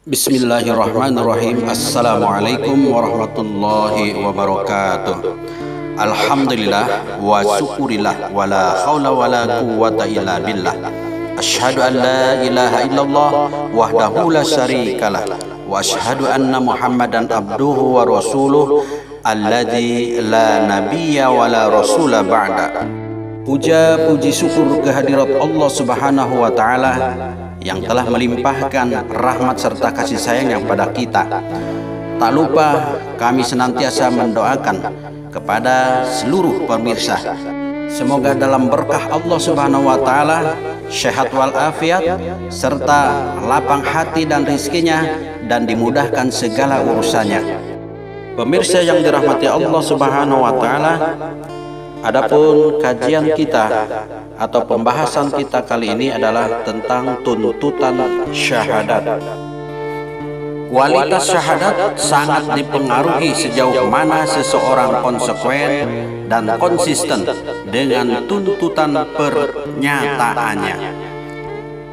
Bismillahirrahmanirrahim. Assalamualaikum warahmatullahi wabarakatuh. Alhamdulillah wa syukurillah wa la hawla wa la quwwata illa billah. Asyhadu an la ilaha illallah wahdahu la syarikalah wa asyhadu anna Muhammadan abduhu wa rasuluh alladzi la nabiyya wa la rasula ba'da. Puja puji syukur kehadirat Allah Subhanahu wa taala yang telah melimpahkan rahmat serta kasih sayangnya pada kita. Tak lupa kami senantiasa mendoakan kepada seluruh pemirsa, semoga dalam berkah Allah Subhanahu wa taala sehat walafiat serta lapang hati dan rizkinya, dan dimudahkan segala urusannya. Pemirsa yang dirahmati Allah Subhanahu wa taala, adapun kajian kita atau pembahasan kita kali ini adalah tentang tuntutan syahadat. Kualitas syahadat sangat dipengaruhi sejauh mana seseorang konsekuen dan konsisten dengan tuntutan pernyataannya.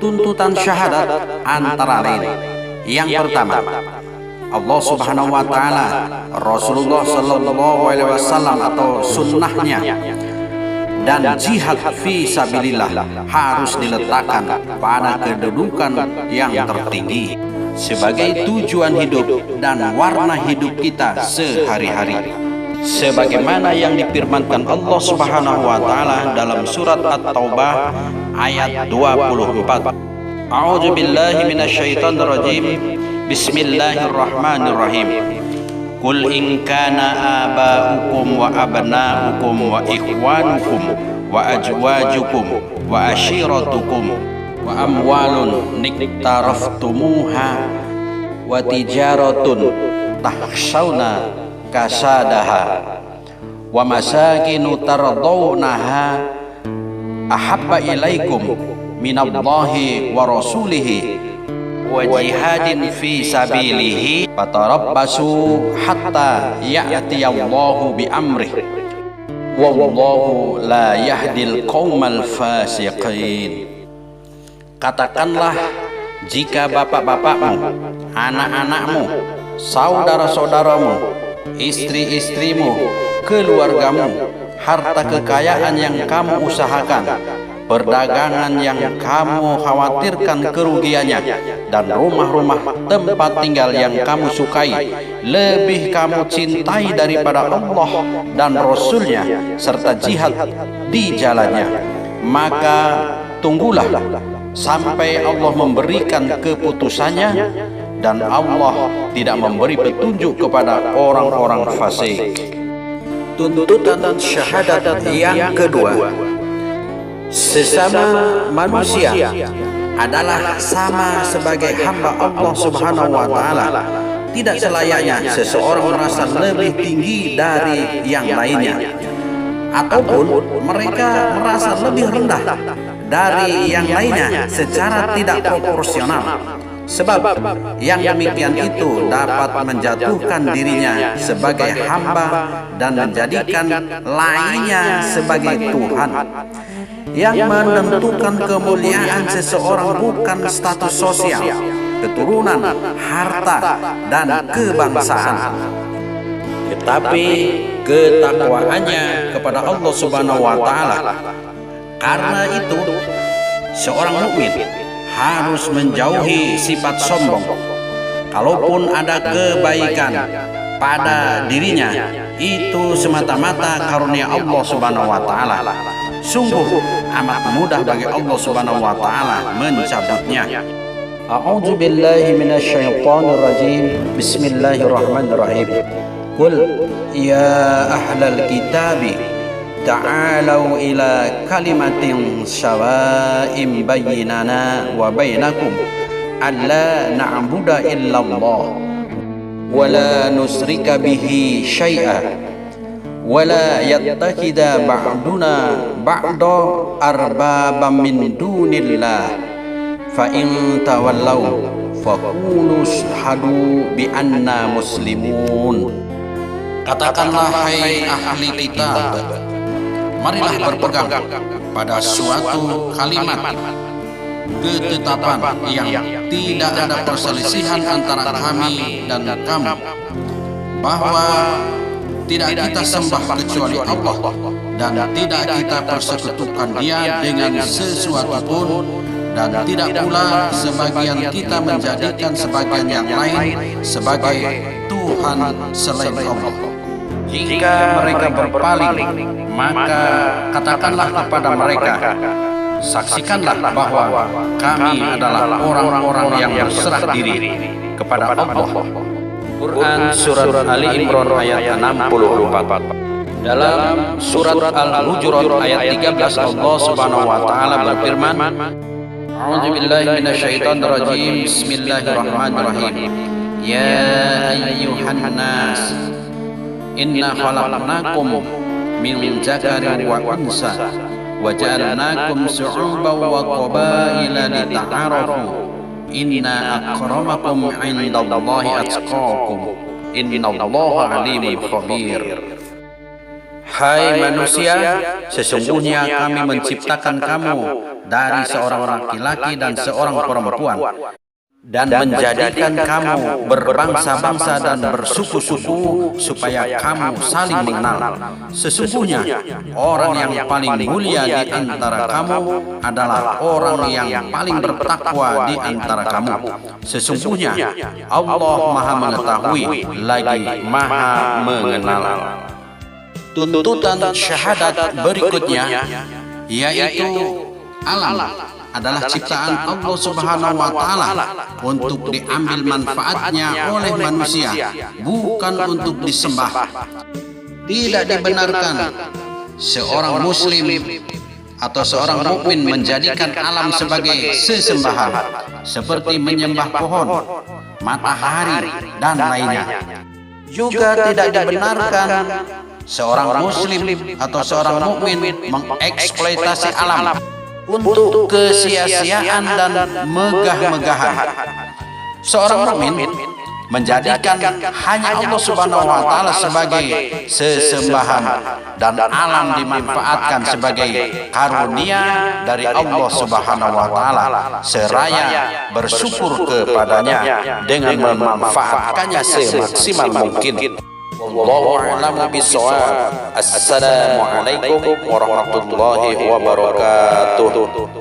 Tuntutan syahadat antara lain, yang pertama, Allah Subhanahu wa taala, Rasulullah sallallahu alaihi wasallam atau sunnahnya, dan jihad fi sabilillah harus diletakkan pada kedudukan yang tertinggi sebagai tujuan hidup dan warna hidup kita sehari-hari, sebagaimana yang difirmankan Allah Subhanahu wa taala dalam surat At-Taubah ayat 24. A'udzu billahi minasyaitonir rajim. Bismillahirrahmanirrahim. Qul in kana aba'ukum wa abna'ukum wa ikhwanukum wa azwajukum wa ashiratukum wa amwalun niktaraftumuha wa tijaratun tahshawna kasadaha wa masakinu tardawnaha ahabba ilaikum minallahi wa rasulihi wa jihadin fi sabilihi fatarabbasu hatta ya'tiyallahu bi amrih wallahu la yahdil qaumal fasiqin. Katakanlah, jika bapak-bapakmu, anak-anakmu, saudara-saudaramu, istri-istrimu, keluargamu, harta kekayaan yang kamu usahakan, perdagangan yang kamu khawatirkan kerugiannya, dan rumah-rumah tempat tinggal yang kamu sukai lebih kamu cintai daripada Allah dan Rasulnya serta jihad di jalannya, maka tunggulah sampai Allah memberikan keputusannya, dan Allah tidak memberi petunjuk kepada orang-orang fasik. Tuntutan syahadat yang kedua, sesama manusia adalah sama sebagai hamba Allah Subhanahu wa taala. Tidak selayaknya seseorang merasa lebih tinggi dari yang lainnya, ataupun mereka merasa lebih rendah dari yang lainnya secara tidak proporsional, sebab yang demikian itu dapat menjatuhkan dirinya sebagai hamba dan menjadikan lainnya sebagai Tuhan. Yang menentukan kemuliaan seseorang bukan status sosial, keturunan, harta, dan kebangsaan, tetapi ketakwaannya kepada Allah Subhanahu wa taala. Karena itu, seorang mukmin harus menjauhi sifat sombong. Kalaupun ada kebaikan pada dirinya, itu semata-mata karunia Allah Subhanahu wa taala. Sungguh amat mudah bagi Allah Subhanahu wa taala mencabutnya. A'udzu billahi minasyaitonir rajim. Bismillahirrahmanirrahim. Qul ya ahlal kitabi ta'alau ila kalimatin sawa'in bainana wa bainakum alla na'budu illallah wa la nusyrika bihi syai'a wa la yattakhidha ba'duna ba'da arbaban min dunillah fa in tawallaw faqulu ashhadu bi anna muslimun. Katakanlah, hai ahli kitab, marilah berpegang pada suatu kalimat ketetapan yang tidak ada perselisihan antara kami dan kamu, bahwa tidak kita sembah kecuali Allah dan tidak kita persekutukan Dia dengan sesuatu pun, dan tidak pula sebagian kita menjadikan sebagian yang lain sebagai Tuhan selain Allah. Jika mereka berpaling, maka katakanlah kepada mereka, saksikanlah bahwa kami adalah orang-orang yang berserah diri kepada Allah. Quran Surat Ali Imran ayat 64. Dalam Surat Al-Hujurat ayat 13, Allah Subhanahu wa Ta'ala berfirman, A'udzubillahi minasyaitonirrajim, Bismillahirrahmanirrahim. Ya ayyuhan nas, inna khalaqnakum min dzakarin wa unsa wa ja'alnakum syu'uban wa qabaila lita'arafu. Inna akramakum indallahi atqakum. Innallaha alimun khabir. Hai manusia, sesungguhnya kami menciptakan kamu dari seorang laki-laki dan seorang perempuan, dan menjadikan kamu berbangsa-bangsa dan bersuku-suku supaya kamu saling mengenal. Sesungguhnya orang yang paling mulia di antara kamu adalah orang yang paling bertakwa di antara kamu. Sesungguhnya Allah Maha mengetahui lagi Maha mengenal. Tuntutan syahadat berikutnya, yaitu alam adalah ciptaan Allah Subhanahu wa Ta'ala untuk diambil manfaatnya oleh manusia, bukan untuk disembah. Tidak dibenarkan seorang muslim atau seorang mukmin menjadikan alam sebagai sesembahan, seperti menyembah pohon, matahari, dan lainnya. Juga tidak dibenarkan seorang muslim atau seorang mukmin mengeksploitasi alam untuk kesia-siaan dan megah-megahan. Seorang mukmin menjadikan hanya Allah Subhanahu wa Ta'ala sebagai sesembahan, dan alam dimanfaatkan sebagai karunia dari Allah Subhanahu wa Ta'ala, seraya bersyukur kepadanya dengan memanfaatkannya semaksimal mungkin. Wallahu a'lamu bishawab. Assalamualaikum warahmatullahi wabarakatuh.